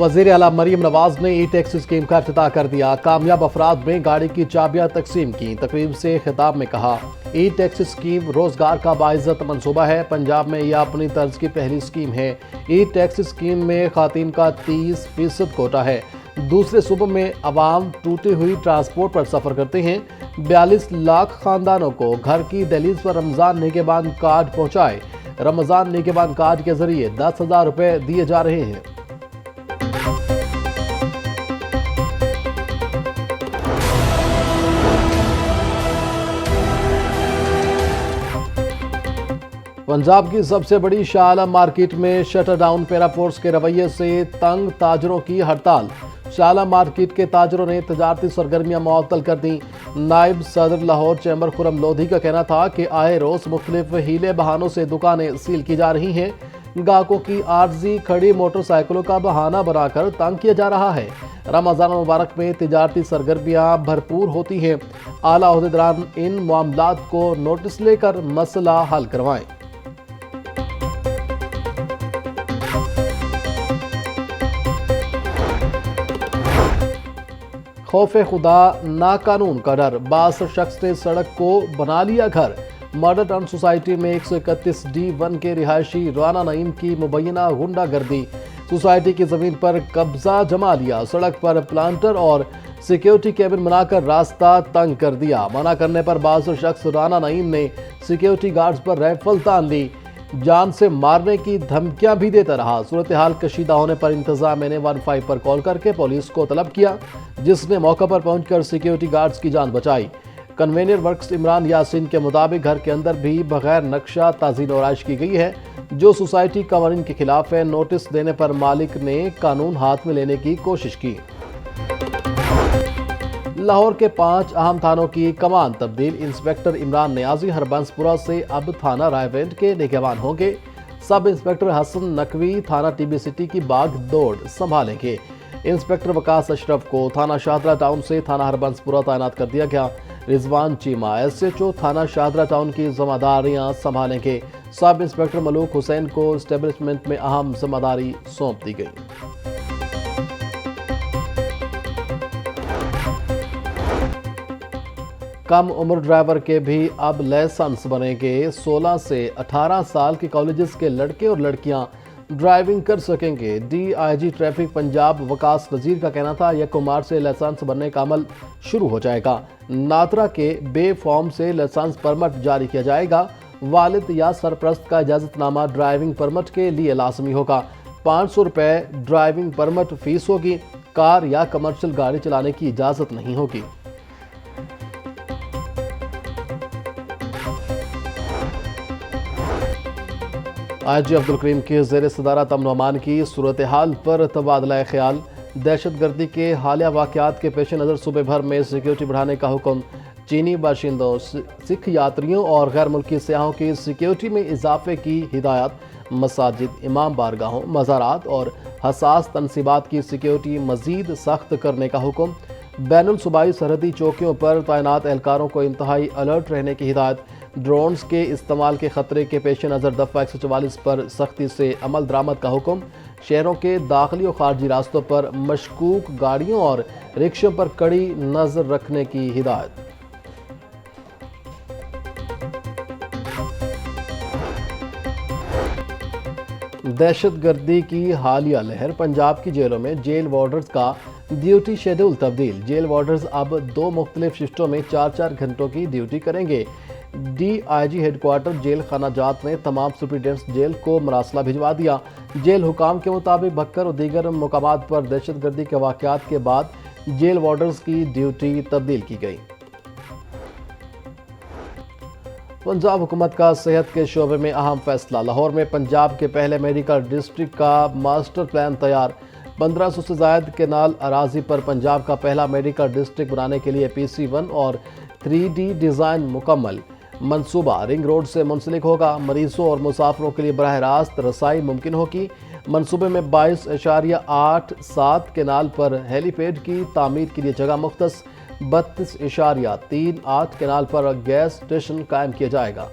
وزیر اعلیٰ مریم نواز نے ای ٹیکسی اسکیم کا افتتاح کر دیا۔ کامیاب افراد میں گاڑی کی چابیاں تقسیم کی۔ تقریب سے خطاب میں کہا، ای ٹیکسی اسکیم روزگار کا باعزت منصوبہ ہے۔ پنجاب میں یہ اپنی طرز کی پہلی اسکیم ہے۔ ای ٹیکسی اسکیم میں خواتین کا 30% کوٹا ہے۔ دوسرے صوبوں میں عوام ٹوٹی ہوئی ٹرانسپورٹ پر سفر کرتے ہیں۔ 42 لاکھ خاندانوں کو گھر کی دہلیز پر رمضان نگہبان کارڈ پہنچائے۔ رمضان نگہبان کارڈ کے ذریعے 10,000 روپے دیے جا رہے ہیں۔ پنجاب کی سب سے بڑی شاہ عالم مارکیٹ میں شٹر ڈاؤن پیرا فورس کے رویے سے تنگ تاجروں کی ہڑتال۔ شاہ عالم مارکیٹ کے تاجروں نے تجارتی سرگرمیاں معطل کر دیں۔ نائب صدر لاہور چیمبر خرم لودھی کا کہنا تھا کہ آئے روز مختلف ہیلے بہانوں سے دکانیں سیل کی جا رہی ہیں۔ گاہکوں کی عارضی کھڑی موٹر سائیکلوں کا بہانہ بنا کر تنگ کیا جا رہا ہے۔ رمضان مبارک میں تجارتی سرگرمیاں بھرپور ہوتی ہیں۔ اعلیٰ عہدیداران ان معاملات کو نوٹس لے کر مسئلہ حل کروائیں۔ خوف خدا نا قانون کا ڈر، 62 شخص نے سڑک کو بنا لیا گھر۔ ماڈل ٹاؤن سوسائٹی میں 131D1 کے رہائشی رانا نعیم کی مبینہ غنڈہ گردی۔ سوسائٹی کی زمین پر قبضہ جما لیا، سڑک پر پلانٹر اور سیکیورٹی کیبن بنا کر راستہ تنگ کر دیا۔ منع کرنے پر 62 شخص رانا نعیم نے سیکیورٹی گارڈز پر رائفل تان لی، جان سے مارنے کی دھمکیاں بھی دیتا رہا۔ صورتحال کشیدہ ہونے پر انتظامیہ نے 15 پر کال کر کے پولیس کو طلب کیا، جس نے موقع پر پہنچ کر سیکیورٹی گارڈز کی جان بچائی۔ کنوینر ورکس عمران یاسین کے مطابق گھر کے اندر بھی بغیر نقشہ تعزین و آرائش کی گئی ہے، جو سوسائٹی قوانین کے خلاف ہے۔ نوٹس دینے پر مالک نے قانون ہاتھ میں لینے کی کوشش کی۔ لاہور کے 5 اہم تھانوں کی کمان تبدیل، انسپکٹر عمران نیازی ہربنس پورہ سے اب تھانہ رائے وینٹ کے نگہبان ہوں گے۔ سب انسپکٹر حسن نقوی تھانہ ٹی بی سٹی کی باغ دوڑ سنبھالیں گے۔ انسپکٹر وقاص اشرف کو تھانہ شاہدرہ ٹاؤن سے تھانہ ہربنس پورہ تعینات کر دیا گیا۔ رضوان چیمہ SHO تھانہ شاہدرہ ٹاؤن کی ذمہ داریاں سنبھالیں گے۔ سب انسپکٹر ملوک حسین کو اسٹیبلشمنٹ میں اہم ذمہ داری سونپ دی گئی۔ کم عمر ڈرائیور کے بھی اب لائسنس بنیں گے۔ 16 سے 18 سال کے کالجز کے لڑکے اور لڑکیاں ڈرائیونگ کر سکیں گے۔ DIG ٹریفک پنجاب وقاص وزیر کا کہنا تھا، 1 مارچ سے لائسنس بننے کا عمل شروع ہو جائے گا۔ ناترا کے بے فارم سے لائسنس پرمٹ جاری کیا جائے گا۔ والد یا سرپرست کا اجازت نامہ ڈرائیونگ پرمٹ کے لیے لازمی ہوگا۔ 500 روپے ڈرائیونگ پرمٹ فیس ہوگی۔ کار یا کمرشل گاڑی چلانے کی اجازت نہیں ہوگی۔ IG عبدالکریم کی زیر صدارت امن و امان کی صورتحال پر تبادلہ خیال۔ دہشت گردی کے حالیہ واقعات کے پیش نظر صوبے بھر میں سیکیورٹی بڑھانے کا حکم۔ چینی باشندوں، سکھ یاتریوں اور غیر ملکی سیاحوں کی سیکیورٹی میں اضافے کی ہدایت۔ مساجد، امام بارگاہوں، مزارات اور حساس تنصیبات کی سیکیورٹی مزید سخت کرنے کا حکم۔ بین الصوبائی سرحدی چوکیوں پر تعینات اہلکاروں کو انتہائی الرٹ رہنے کی ہدایت۔ ڈرونز کے استعمال کے خطرے کے پیش نظر دفعہ 144 پر سختی سے عمل درآمد کا حکم۔ شہروں کے داخلی و خارجی راستوں پر مشکوک گاڑیوں اور رکشوں پر کڑی نظر رکھنے کی ہدایت۔ دہشت گردی کی حالیہ لہر، پنجاب کی جیلوں میں جیل وارڈرز کا ڈیوٹی شیڈول تبدیل۔ جیل وارڈرز اب 2 مختلف شفٹوں میں 4 گھنٹوں کی ڈیوٹی کریں گے۔ DIG ہیڈ کوارٹر جیل خانہ جات نے تمام سپرنٹینڈنٹس جیل کو مراسلہ بھجوا دیا۔ جیل حکام کے مطابق بھکر اور دیگر مقامات پر دہشت گردی کے واقعات کے بعد جیل وارڈرز کی ڈیوٹی تبدیل کی گئی۔ پنجاب حکومت کا صحت کے شعبے میں اہم فیصلہ، لاہور میں پنجاب کے پہلے میڈیکل ڈسٹرکٹ کا ماسٹر پلان تیار۔ 1500 سے زائد کینال اراضی پر پنجاب کا پہلا میڈیکل ڈسٹرکٹ بنانے کے لیے PC1 اور 3D ڈیزائن مکمل۔ منصوبہ رنگ روڈ سے منسلک ہوگا، مریضوں اور مسافروں کے لیے براہ راست رسائی ممکن ہوگی۔ منصوبے میں 22.87 کینال پر ہیلی پیڈ کی تعمیر کے لیے جگہ مختص، 32.38 کینال پر گیس اسٹیشن قائم کیا جائے گا۔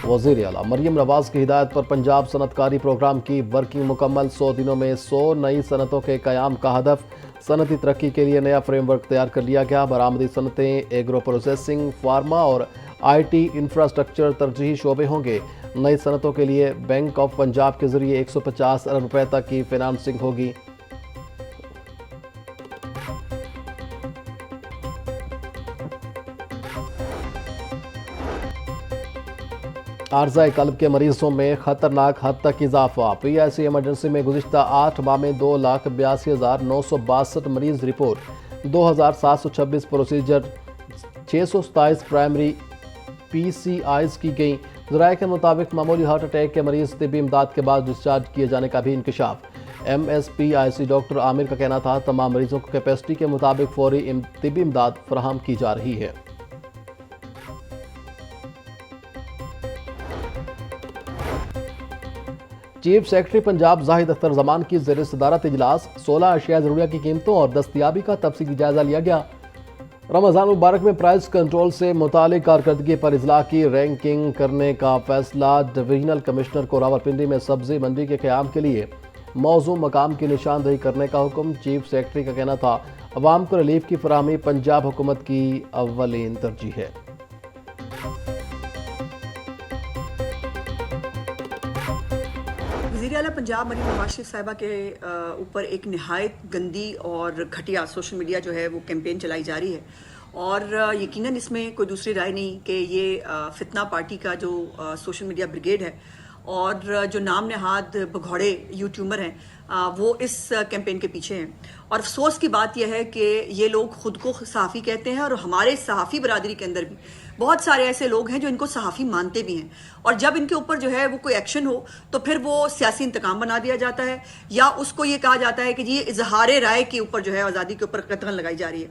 وزیر اعلیٰ مریم نواز کی ہدایت پر پنجاب صنعت کاری پروگرام کی ورکنگ مکمل، 100 دنوں میں 100 نئی صنعتوں کے قیام کا ہدف۔ صنعتی ترقی کے لیے نیا فریم ورک تیار کر لیا گیا۔ برآمدی صنعتیں، ایگرو پروسیسنگ، فارما اور آئی ٹی انفراسٹرکچر ترجیحی شعبے ہوں گے۔ نئی صنعتوں کے لیے بینک آف پنجاب کے ذریعے 150 ارب روپے تک کی فنانسنگ ہوگی۔ عارضہ قلب کے مریضوں میں خطرناک حد تک اضافہ۔ پی آئی سی ایمرجنسی میں گزشتہ 8 ماہ میں 2,82,962 مریض report, 2,726 procedure, 627 primary P C Is کی گئیں۔ ذرائع کے مطابق معمولی ہارٹ اٹیک کے مریض طبی امداد کے بعد ڈسچارج کیے جانے کا بھی انکشاف۔ ایم ایس پی آئی سی ڈاکٹر عامر کا کہنا تھا تمام مریضوں کو کیپیسٹی کے مطابق فوری طبی امداد فراہم کی جا رہی ہے۔ چیف سیکرٹری پنجاب زاہد اختر زمان کی زیر صدارت اجلاس، 16 اشیاء ضروریہ کی قیمتوں اور دستیابی کا تفصیلی جائزہ لیا گیا۔ رمضان مبارک میں پرائز کنٹرول سے متعلق کارکردگی پر اضلاع کی رینکنگ کرنے کا فیصلہ۔ ڈویژنل کمشنر کو راولپنڈی میں سبزی منڈی کے قیام کے لیے موزوں مقام کی نشاندہی کرنے کا حکم۔ چیف سیکرٹری کا کہنا تھا عوام کو ریلیف کی فراہمی پنجاب حکومت کی اولین ترجیح ہے۔ وزیر اعلیٰ پنجاب مریم نواز شریف صاحبہ کے اوپر ایک نہایت گندی اور گھٹیا سوشل میڈیا جو ہے وہ کیمپین چلائی جا رہی ہے، اور یقیناً اس میں کوئی دوسری رائے نہیں کہ یہ فتنہ پارٹی کا جو سوشل میڈیا بریگیڈ ہے اور جو نام نہاد بگھوڑے یوٹیوبر ہیں وہ اس کیمپین کے پیچھے ہیں۔ اور افسوس کی بات یہ ہے کہ یہ لوگ خود کو صحافی کہتے ہیں، اور ہمارے صحافی برادری کے اندر بھی بہت سارے ایسے لوگ ہیں جو ان کو صحافی مانتے بھی ہیں، اور جب ان کے اوپر جو ہے وہ کوئی ایکشن ہو تو پھر وہ سیاسی انتقام بنا دیا جاتا ہے، یا اس کو یہ کہا جاتا ہے کہ یہ اظہار رائے کے اوپر جو ہے آزادی کے اوپر قدغن لگائی جا رہی ہے۔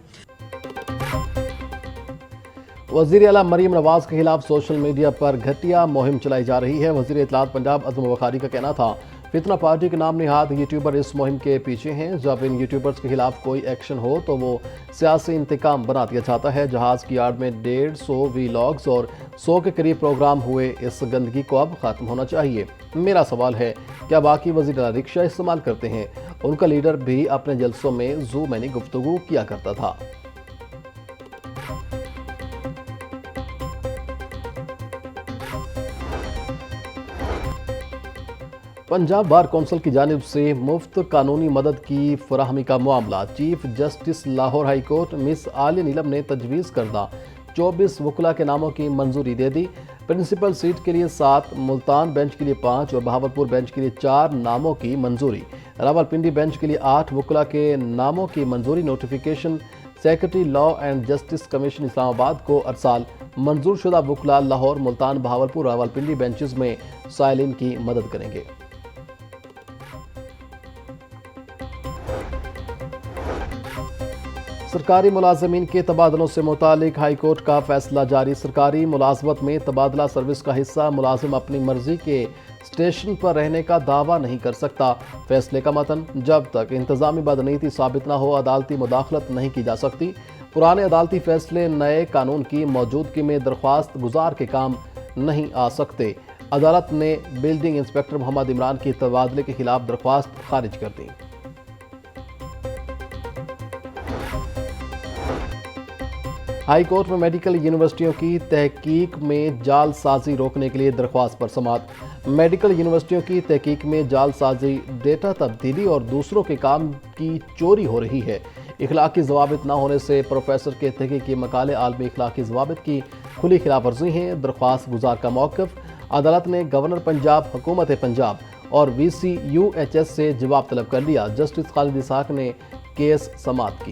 وزیر اعلیٰ مریم نواز کے خلاف سوشل میڈیا پر گھٹیا مہم چلائی جا رہی ہے۔ وزیر اطلاعات پنجاب عظم بخاری کا کہنا تھا فتنہ پارٹی کے نام نہاد یوٹیوبر اس مہم کے پیچھے ہیں۔ جب ان یوٹیوبرز کے خلاف کوئی ایکشن ہو تو وہ سیاسی انتقام بنا دیا جاتا ہے۔ جہاز کی یارڈ میں 150 وی لاگز اور 100 کے قریب پروگرام ہوئے۔ اس گندگی کو اب ختم ہونا چاہیے۔ میرا سوال ہے کیا باقی وزیر اعلیٰ رکشہ استعمال کرتے ہیں؟ ان کا لیڈر بھی اپنے جلسوں میں زو میں گفتگو کیا کرتا تھا۔ پنجاب بار کونسل کی جانب سے مفت قانونی مدد کی فراہمی کا معاملہ۔ Chief justice Lahore high court Miss Aliya Neelum نے تجویز کردہ 24 وکلاء کے ناموں کی منظوری دے دی۔ پرنسپل سیٹ کے لیے 7، ملتان بینچ کے لیے 5 اور بہاولپور بینچ کے لیے 4 ناموں کی منظوری۔ راولپنڈی بینچ کے لیے 8 وکلاء کے ناموں کی منظوری۔ Notification secretary law and justice commission Islamabad کو ارسال۔ منظور شدہ وکلاء لاہور، ملتان، بہاولپور، راولپنڈی بینچز میں سائلین کی مدد کریں گے۔ سرکاری ملازمین کے تبادلوں سے متعلق ہائی کورٹ کا فیصلہ جاری۔ سرکاری ملازمت میں تبادلہ سروس کا حصہ ملازم اپنی مرضی کے اسٹیشن پر رہنے کا دعویٰ نہیں کر سکتا۔ فیصلے کا متن: جب تک انتظامی بدنیتی ثابت نہ ہو عدالتی مداخلت نہیں کی جا سکتی۔ پرانے عدالتی فیصلے نئے قانون کی موجودگی میں درخواست گزار کے کام نہیں آ سکتے۔ عدالت نے بلڈنگ انسپکٹر محمد عمران کی تبادلے کے خلاف درخواست خارج کر دی۔ ہائی کورٹ میں میڈیکل یونیورسٹیوں کی تحقیق میں جعل سازی روکنے کے لیے درخواست پر سماعت۔ میڈیکل یونیورسٹیوں کی تحقیق میں جعل سازی، ڈیٹا تبدیلی اور دوسروں کے کام کی چوری ہو رہی ہے۔ اخلاقی ضوابط نہ ہونے سے پروفیسر کے تحقیقی مقالے عالمی اخلاقی ضوابط کی کھلی خلاف ورزی ہیں۔ درخواست گزار کا موقف: عدالت نے گورنر پنجاب، حکومت پنجاب اور وی سی یو ایچ ایس سے جواب طلب کر لیا۔ جسٹس خالد اسحاق نے کیس سماعت کی۔